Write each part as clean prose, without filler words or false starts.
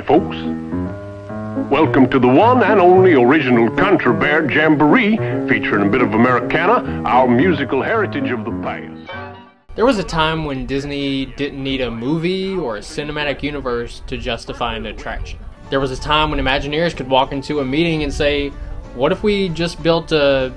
Howdy, folks. Welcome to the one and only original Country Bear Jamboree, featuring a bit of Americana, our musical heritage of the past. There was a time when Disney didn't need a movie or a cinematic universe to justify an attraction. There was a time when Imagineers could walk into a meeting and say, what if we just built a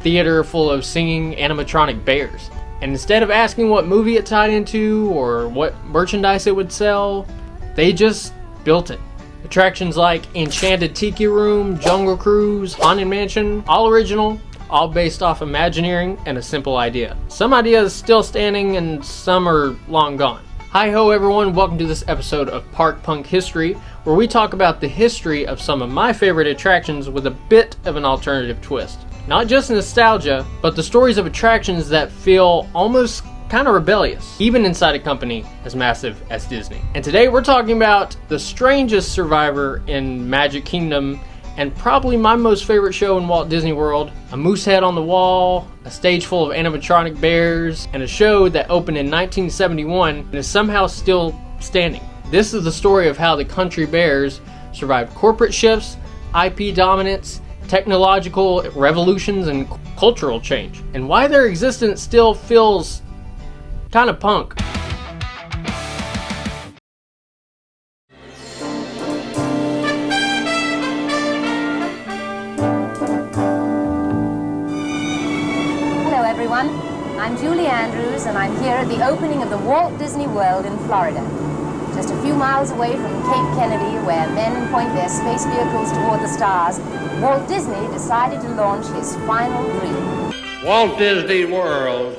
theater full of singing animatronic bears? And instead of asking what movie it tied into or what merchandise it would sell, they just built it. Attractions like Enchanted Tiki Room, Jungle Cruise, Haunted Mansion, all original, all based off Imagineering and a simple idea. Some ideas still standing and some are long gone. Hi ho everyone, welcome to this episode of Park Punk History, where we talk about the history of some of my favorite attractions with a bit of an alternative twist. Not just nostalgia, but the stories of attractions that feel almost kind of rebellious, even inside a company as massive as Disney. And today we're talking about the strangest survivor in Magic Kingdom, and probably my most favorite show in Walt Disney World. A moose head on the wall, a stage full of animatronic bears, and a show that opened in 1971 and is somehow still standing. This is the story of how the Country Bears survived corporate shifts, IP dominance, technological revolutions, and cultural change, and why their existence still feels kind of punk. Hello everyone, I'm Julie Andrews and I'm here at the opening of the Walt Disney World in Florida. Just a few miles away from Cape Kennedy, where men point their space vehicles toward the stars, Walt Disney decided to launch his final dream. Walt Disney World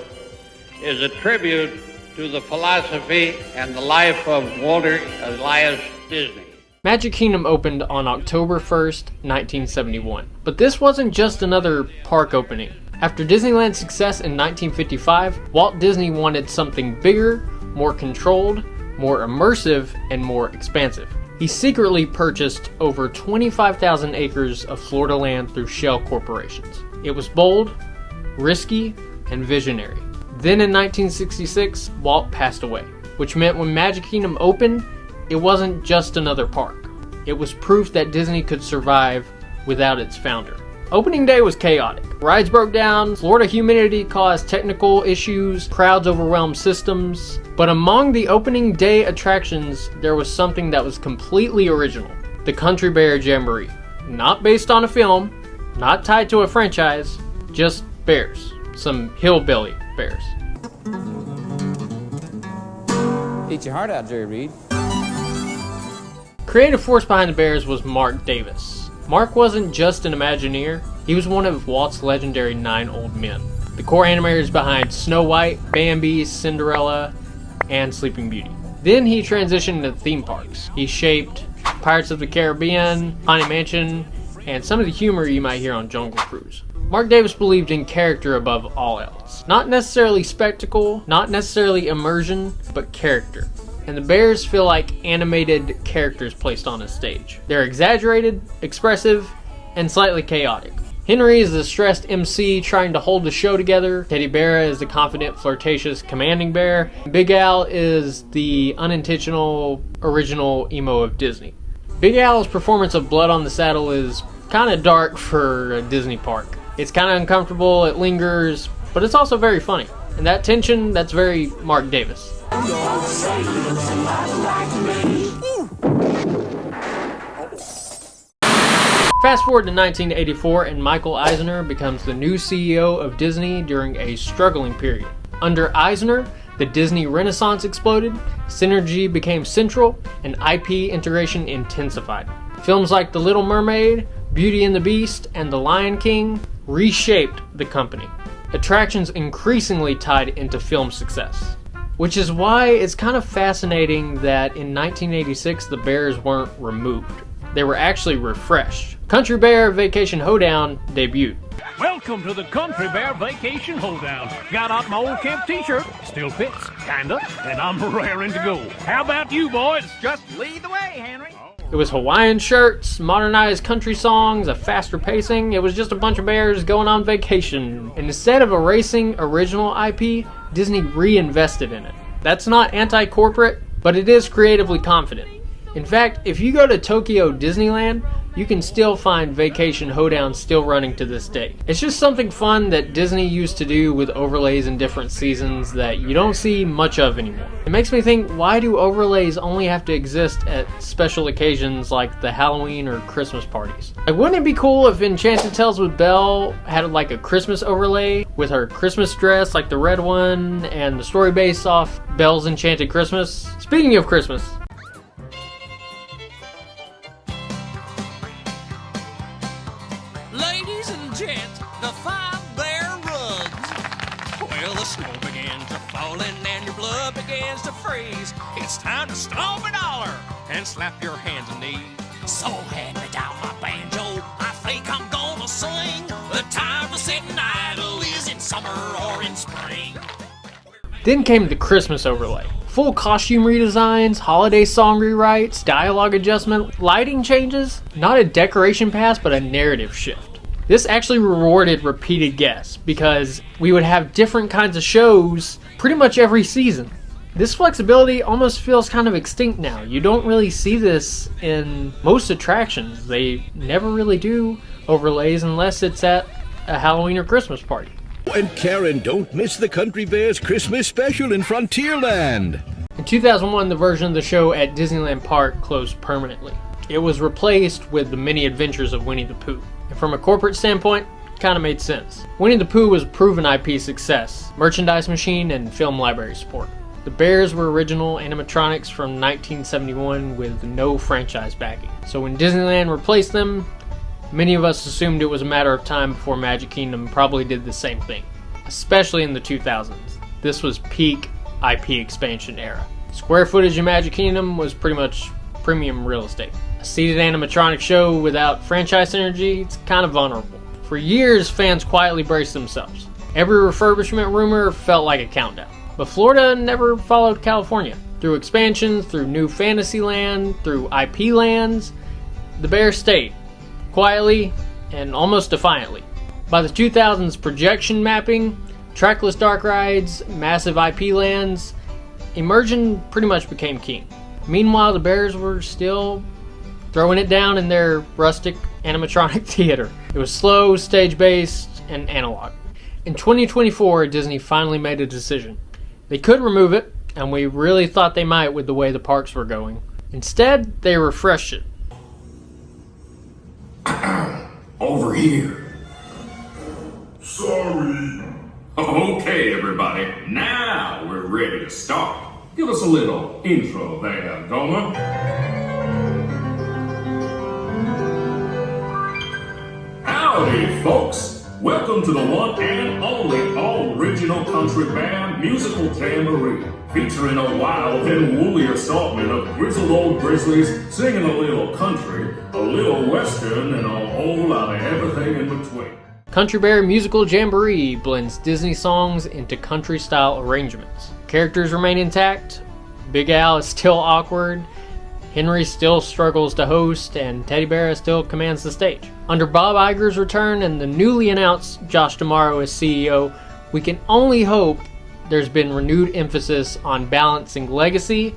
is a tribute to the philosophy and the life of Walter Elias Disney. Magic Kingdom opened on October 1st, 1971. But this wasn't just another park opening. After Disneyland's success in 1955, Walt Disney wanted something bigger, more controlled, more immersive, and more expansive. He secretly purchased over 25,000 acres of Florida land through shell corporations. It was bold, risky, and visionary. Then in 1966, Walt passed away, which meant when Magic Kingdom opened, it wasn't just another park. It was proof that Disney could survive without its founder. Opening day was chaotic. Rides broke down, Florida humidity caused technical issues, crowds overwhelmed systems. But among the opening day attractions, there was something that was completely original. The Country Bear Jamboree. Not based on a film, not tied to a franchise, just bears. Some hillbilly bears. Eat your heart out, Jerry Reed. Creative force behind the bears was Mark Davis. Mark wasn't just an Imagineer, he was one of Walt's legendary 9 old men. The core animators behind Snow White, Bambi, Cinderella, and Sleeping Beauty. Then he transitioned to theme parks. He shaped Pirates of the Caribbean, Haunted Mansion, and some of the humor you might hear on Jungle Cruise. Mark Davis believed in character above all else. Not necessarily spectacle, not necessarily immersion, but character. And the bears feel like animated characters placed on a stage. They're exaggerated, expressive, and slightly chaotic. Henry is the stressed MC trying to hold the show together. Teddy Bear is the confident, flirtatious, commanding bear. Big Al is the unintentional, original emo of Disney. Big Al's performance of Blood on the Saddle is kind of dark for a Disney park. It's kind of uncomfortable, it lingers, but it's also very funny. And that tension, that's very Mark Davis. Fast forward to 1984 and Michael Eisner becomes the new CEO of Disney during a struggling period. Under Eisner, the Disney Renaissance exploded, synergy became central, and IP integration intensified. Films like The Little Mermaid, Beauty and the Beast, and The Lion King reshaped the company. Attractions increasingly tied into film success. Which is why it's kind of fascinating that in 1986 the bears weren't removed. They were actually refreshed. Country Bear Vacation Hoedown debuted. Welcome to the Country Bear Vacation Hoedown. Got out my old camp t-shirt, still fits, kinda, and I'm raring to go. How about you boys? Just lead the way, Henry. It was Hawaiian shirts, modernized country songs, a faster pacing. It was just a bunch of bears going on vacation. And instead of erasing original IP, Disney reinvested in it. That's not anti-corporate, but it is creatively confident. In fact, if you go to Tokyo Disneyland, you can still find Vacation Hoedown still running to this day. It's just something fun that Disney used to do with overlays in different seasons that you don't see much of anymore. It makes me think, why do overlays only have to exist at special occasions like the Halloween or Christmas parties? Like, wouldn't it be cool if Enchanted Tales with Belle had like a Christmas overlay with her Christmas dress, like the red one, and the story based off Belle's Enchanted Christmas? Speaking of Christmas, ladies and gents, the 5 bear rugs. Well, the snow begins to fall and your blood begins to freeze. It's time to stomp and holler and slap your hands and knees. So hand me down my banjo, I think I'm gonna sing. The time for sitting idle is in summer or in spring. then came the Christmas overlay. Full costume redesigns, holiday song rewrites, dialogue adjustment, lighting changes. Not a decoration pass, but a narrative shift. This actually rewarded repeated guests because we would have different kinds of shows pretty much every season. This flexibility almost feels kind of extinct now. You don't really see this in most attractions. They never really do overlays unless it's at a Halloween or Christmas party. And Karen, don't miss the Country Bears Christmas special in Frontierland. In 2001, the version of the show at Disneyland Park closed permanently. It was replaced with the many adventures of Winnie the Pooh. And from a corporate standpoint, kind of made sense. Winnie the Pooh was a proven IP success, merchandise machine, and film library support. The Bears were original animatronics from 1971 with no franchise backing. So when Disneyland replaced them, many of us assumed it was a matter of time before Magic Kingdom probably did the same thing, especially in the 2000s. This was peak IP expansion era. Square footage in Magic Kingdom was pretty much premium real estate. A seated animatronic show without franchise synergy, it's kind of vulnerable. For years, fans quietly braced themselves. Every refurbishment rumor felt like a countdown. But Florida never followed California. Through expansions, through new Fantasyland, through IP lands, the Bears stayed. Quietly and almost defiantly. By the 2000s, projection mapping, trackless dark rides, massive IP lands, immersion pretty much became king. Meanwhile, the Bears were still throwing it down in their rustic animatronic theater. It was slow, stage-based, and analog. In 2024, Disney finally made a decision. They could remove it, and we really thought they might with the way the parks were going. Instead, they refreshed it. Over here. Sorry. Okay, everybody. Now we're ready to start. Give us a little intro there, Gomer. Howdy, folks. Welcome to the one and only original Country Bear Musical Jamboree, featuring a wild and woolly assortment of grizzled old grizzlies singing a little country, a little western, and a whole lot of everything in between. Country Bear Musical Jamboree blends Disney songs into country-style arrangements. Characters remain intact, Big Al is still awkward, Henry still struggles to host, and Teddy Bear still commands the stage. Under Bob Iger's return and the newly announced Josh D'Amaro as CEO, we can only hope there's been renewed emphasis on balancing legacy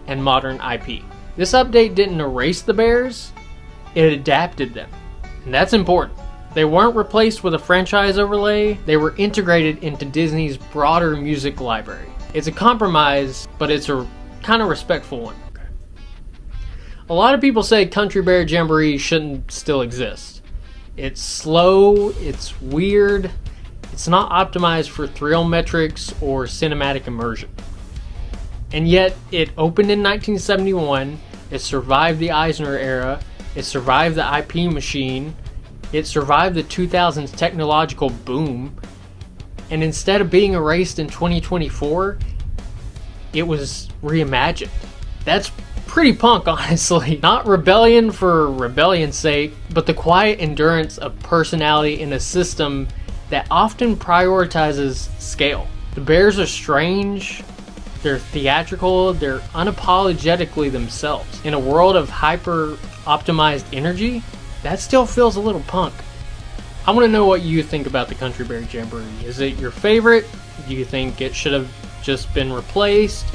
and modern IP. This update didn't erase the Bears, it adapted them. And that's important. They weren't replaced with a franchise overlay, they were integrated into Disney's broader music library. It's a compromise, but it's a kind of respectful one. A lot of people say Country Bear Jamboree shouldn't still exist. It's slow, it's weird, it's not optimized for thrill metrics or cinematic immersion. And yet, it opened in 1971, it survived the Eisner era, it survived the IP machine, it survived the 2000s technological boom, and instead of being erased in 2024, it was reimagined. That's pretty punk, honestly. Not rebellion for rebellion's sake, but the quiet endurance of personality in a system that often prioritizes scale. The Bears are strange, they're theatrical, they're unapologetically themselves. In a world of hyper-optimized energy, that still feels a little punk. I want to know what you think about the Country Bear Jamboree. Is it your favorite? Do you think it should have just been replaced?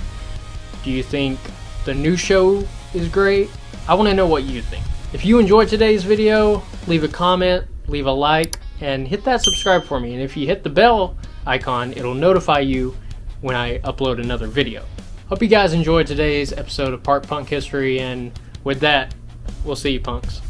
Do you think the new show is great. I want to know what you think. If you enjoyed today's video, leave a comment, leave a like, and hit that subscribe for me. And if you hit the bell icon, it'll notify you when I upload another video. Hope you guys enjoyed today's episode of Park Punk History, and with that, we'll see you punks.